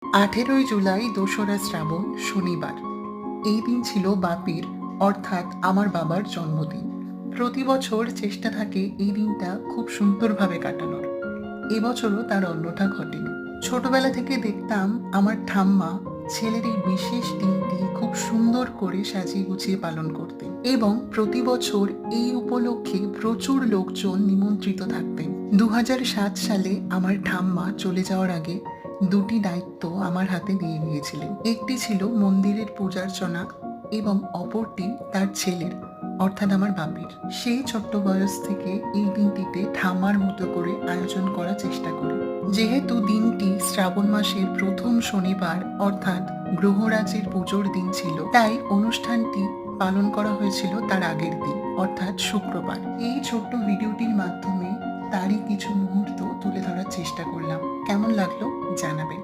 18ই জুলাই ২রা শ্রাবণ শনিবার। এই দিন ছিল বাপির অর্থাৎ আমার বাবার জন্মদিন। প্রতি বছর চেষ্টা থাকে এই দিনটা খুব সুন্দরভাবে কাটানোর। এবছরও তার অন্যথা ঘটেনি। ছোটবেলা থেকে দেখতাম আমার ঠাম্মা ছেলের এই বিশেষ দিনটি খুব সুন্দর করে সাজিয়ে গুছিয়ে পালন করতেন এবং প্রতি বছর এই উপলক্ষে প্রচুর লোকজন নিমন্ত্রিত থাকতেন। ২০০৭ সালে আমার ঠাম্মা চলে যাওয়ার আগে দুটি দায়িত্ব আমার হাতে দিয়ে গিয়েছিলেন। একটি ছিল মন্দিরের পূজার্চনা এবং অপরটি তার ছেলের অর্থাৎ আমার বাপির। সেই ছোট্ট বয়স থেকে এই দিনটিতে ঠাম্মার মতো করে আয়োজন করার চেষ্টা করি। যেহেতু দিনটি শ্রাবণ মাসের প্রথম শনিবার অর্থাৎ গ্রহরাজের পুজোর দিন ছিল, তাই অনুষ্ঠানটি পালন করা হয়েছিল তার আগের দিন অর্থাৎ শুক্রবার। এই ছোট্ট ভিডিওটির মাধ্যমে তারই কিছু মুহূর্ত তুলে ধরার চেষ্টা করলাম। কেমন লাগলো জানাবেন।